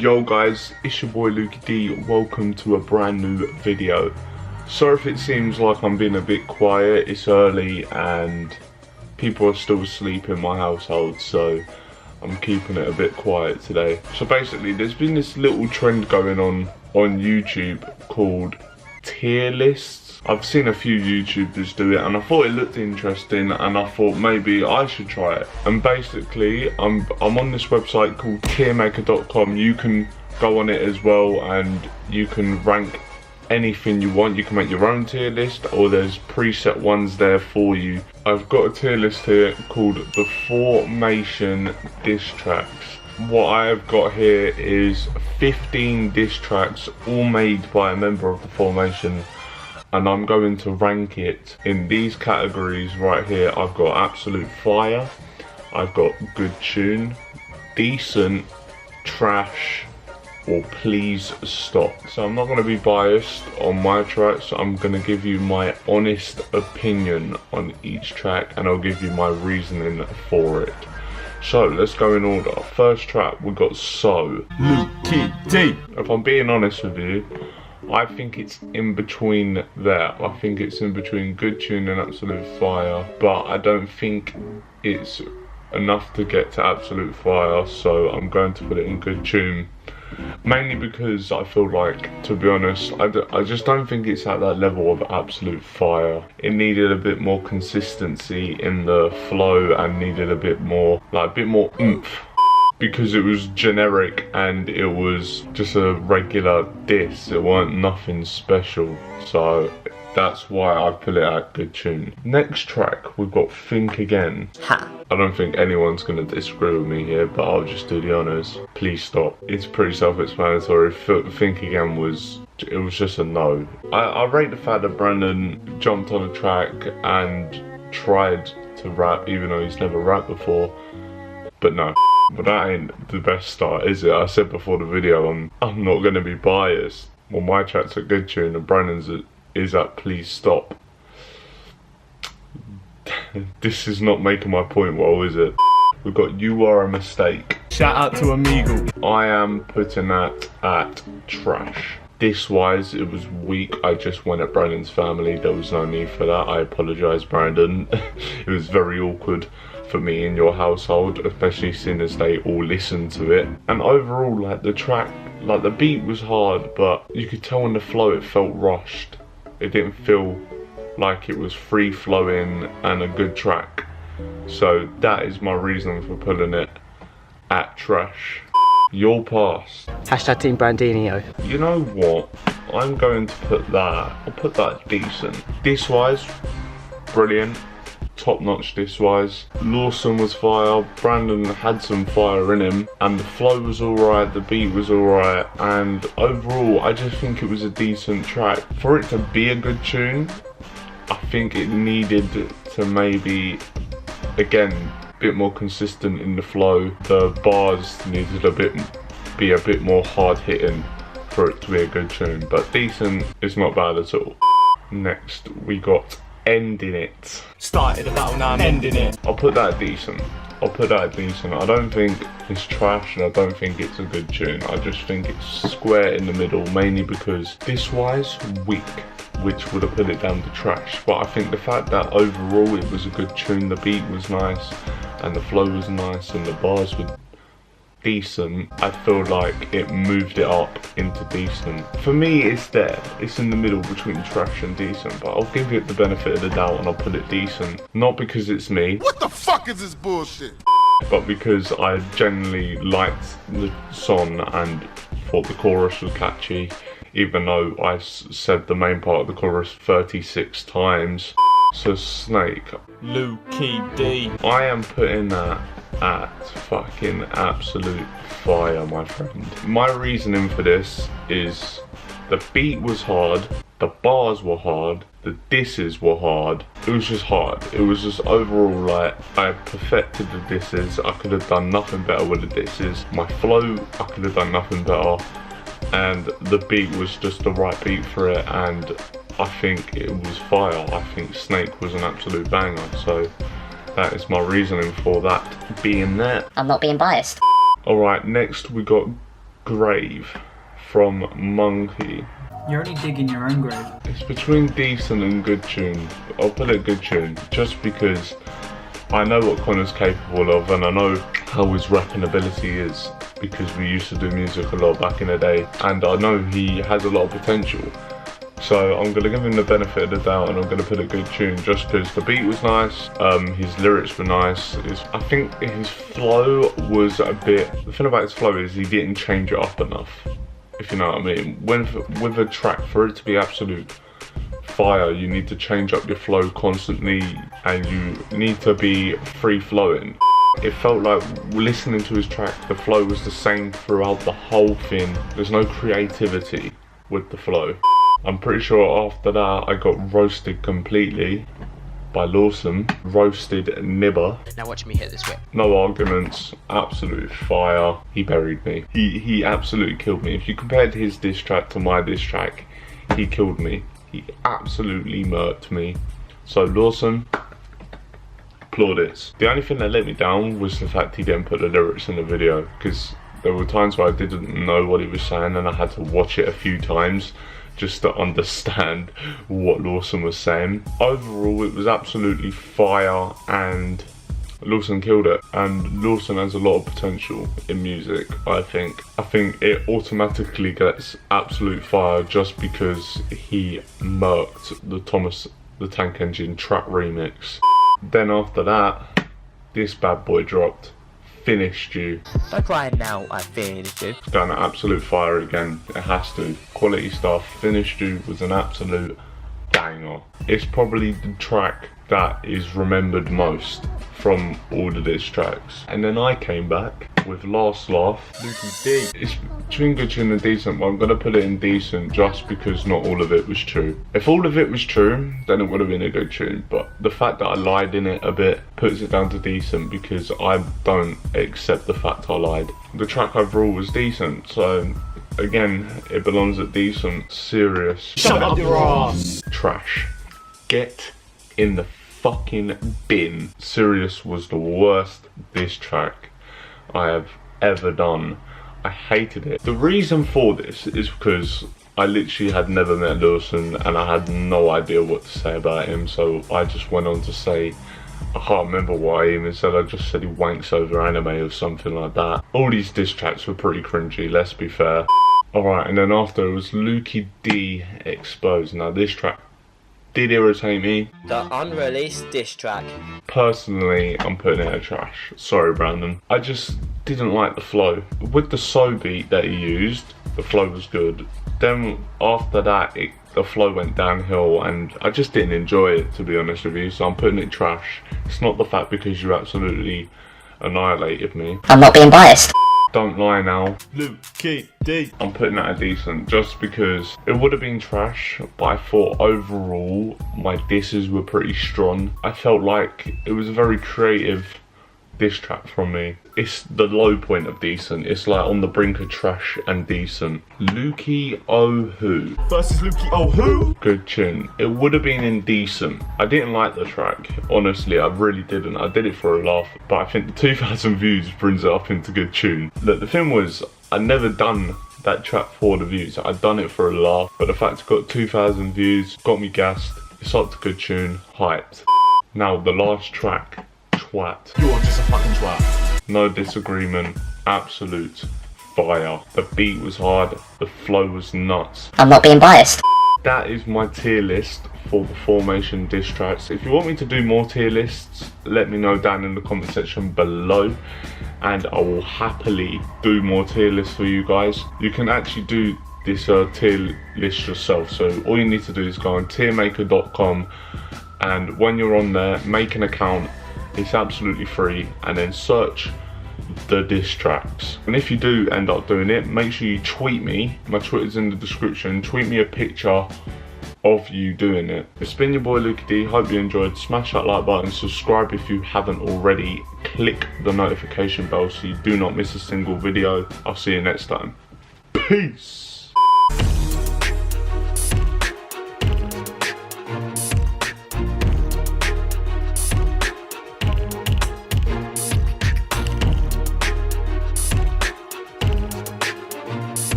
Yo guys, it's your boy LuKey D. Welcome to a brand new video. Sorry if it seems like I'm being a bit quiet. It's early and people are still asleep in my household, so I'm keeping it a bit quiet today. So basically, there's been this little trend going on YouTube called tier lists. I've seen a few YouTubers do it and I thought it looked interesting and I thought maybe I should try it. And basically, I'm on this website called tiermaker.com. You can go on it as well and you can rank anything you want. You can make your own tier list or there's preset ones there for you. I've got a tier list here called the Formation Diss Tracks. What I have got here is 15 diss tracks all made by a member of the Formation, and I'm going to rank it in these categories right here. I've got absolute fire, I've got good tune, decent, trash, or please stop. So I'm not going to be biased on my tracks. I'm going to give you my honest opinion on each track and I'll give you my reasoning for it. So let's go in order. First track, we got So, LuKey D. If I'm being honest with you, I think it's in between there. I think it's in between good tune and absolute fire, but I don't think it's enough to get to absolute fire, so I'm going to put it in good tune. Mainly because I feel like, to be honest, I just don't think it's at that level of absolute fire. It needed a bit more consistency in the flow and needed a bit more oomph. Because it was generic and it was just a regular diss. It weren't nothing special. So that's why I put it at good tune. Next track, we've got Think Again. Ha. I don't think anyone's gonna disagree with me here, but I'll just do the honors. Please stop. It's pretty self-explanatory. Think Again was just a no. I rate the fact that Brandon jumped on a track and tried to rap, even though he's never rapped before. But no. But that ain't the best start, is it? I said before the video, I'm not gonna be biased. Well, my track's a good tune and Brandon's is at Please Stop. This is not making my point well, is it? We've got You Are a Mistake. Shout out to Amigo. I am putting that at trash. Diss-wise, it was weak. I just went at Brandon's family. There was no need for that. I apologise, Brandon. It was very awkward for me in your household, especially seeing as they all listened to it. And overall, like the track, like the beat was hard, but you could tell in the flow it felt rushed. It didn't feel like it was free flowing and a good track. So that is my reason for putting it at trash. Your Past. Hashtag Team Brandinho. You know what? I'm going to put that, I'll put that decent. Diss-wise, brilliant. Top-notch diss-wise. Lawson was fire, Brandon had some fire in him, and the flow was alright, the beat was alright, and overall I just think it was a decent track. For it to be a good tune, I think it needed to maybe, again, a bit more consistent in the flow. The bars needed be a bit more hard-hitting for it to be a good tune, but decent is not bad at all. Next, we got Ending It. Started the battle, now I'm ending it. I'll put that decent. I'll put that decent. I don't think it's trash and I don't think it's a good tune. I just think it's square in the middle, mainly because diss-wise, weak, which would have put it down to trash. But I think the fact that overall it was a good tune, the beat was nice and the flow was nice and the bars were decent, I feel like it moved it up into decent. For me, it's there. It's in the middle between trash and decent, but I'll give it the benefit of the doubt and I'll put it decent. Not because it's me. What the fuck is this bullshit? But because I genuinely liked the song and thought the chorus was catchy, even though I said the main part of the chorus 36 times. So Snake. LuKey D. I am putting that at fucking absolute fire, my friend. My reasoning for this is the beat was hard, the bars were hard, the disses were hard. It was just hard. It was just overall like, I perfected the disses. I could have done nothing better with the disses. My flow, I could have done nothing better. And the beat was just the right beat for it, and I think it was fire. I think Snake was an absolute banger, so that is my reasoning for that being there. I'm not being biased. Alright, next we got Grave from Monkey. You're only digging your own grave. It's between decent and good tune. I'll put it good tune just because I know what Connor's capable of, and I know how his rapping ability is because we used to do music a lot back in the day, and I know he has a lot of potential. So I'm going to give him the benefit of the doubt, and I'm going to put a good tune just because the beat was nice, his lyrics were nice. I think his flow was a bit, the thing about his flow is he didn't change it up enough, if you know what I mean. With a track, for it to be absolute fire, you need to change up your flow constantly and you need to be free flowing. It felt like listening to his track, the flow was the same throughout the whole thing. There's no creativity with the flow. I'm pretty sure after that I got roasted completely by Lawson. Roasted nibber. Now watch me hit this whip. No arguments, absolute fire. He buried me. He absolutely killed me. If you compared his diss track to my diss track, he killed me. He absolutely murked me. So Lawson, plaudits. The only thing that let me down was the fact he didn't put the lyrics in the video, because there were times where I didn't know what he was saying and I had to watch it a few times just to understand what Lawson was saying. Overall, it was absolutely fire and Lawson killed it, and Lawson has a lot of potential in music. I think it automatically gets absolute fire just because he murked the Thomas the Tank Engine trap remix. Then after that, this bad boy dropped, Finished You. Don't cry now, I finished you. Going absolute fire again, it has to. Quality stuff. Finished You was an absolute banger. It's probably the track that is remembered most from all of these tracks. And then I came back with Last Laugh. LuKey D. It's between good tune and decent, but I'm gonna put it in decent just because not all of it was true. If all of it was true, then it would have been a good tune, but the fact that I lied in it a bit puts it down to decent because I don't accept the fact I lied. The track overall was decent, so again, it belongs at decent. Serious. Shut up your ass. Trash. Get in the fucking bin. Serious was the worst diss track I have ever done. I hated it. The reason for this is because I literally had never met Lawson and I had no idea what to say about him, so I just went on to say, I can't remember what I even said, I just said he wanks over anime or something like that. All these diss tracks were pretty cringy, let's be fair. Alright, and then after it was LuKey D Exposed. Now this track did irritate me. The unreleased diss track. Personally, I'm putting it in trash. Sorry, Brandon. I just didn't like the flow. With the so beat that he used, the flow was good. Then after that, the flow went downhill and I just didn't enjoy it, to be honest with you, so I'm putting it trash. It's not the fact because you absolutely annihilated me. I'm not being biased. Don't lie now. LuKey D. I'm putting that at decent just because it would have been trash, but I thought overall my disses were pretty strong. I felt like it was a very creative diss track from me. It's the low point of decent. It's like on the brink of trash and decent. LuKey Oh Who Versus LuKey Oh Who? Good tune. It would have been indecent. I didn't like the track, honestly, I really didn't. I did it for a laugh, but I think the 2,000 views brings it up into good tune. Look, the thing was, I'd never done that track for the views. I'd done it for a laugh, but the fact it got 2,000 views got me gassed. It's up to good tune, hyped. Now the last track, Twat. You're just a fucking twat. No disagreement, absolute fire. The beat was hard, the flow was nuts. I'm not being biased. That is my tier list for the Formation diss tracks. If you want me to do more tier lists, let me know down in the comment section below and I will happily do more tier lists for you guys. You can actually do this tier list yourself, so all you need to do is go on tiermaker.com and when you're on there, make an account. It's absolutely free, and then search the diss tracks. And if you do end up doing it, make sure you tweet me. My Twitter's in the description. Tweet me a picture of you doing it. It's been your boy LuKey D. Hope you enjoyed. Smash that like button, subscribe if you haven't already. Click the notification bell so you do not miss a single video. I'll see you next time. Peace.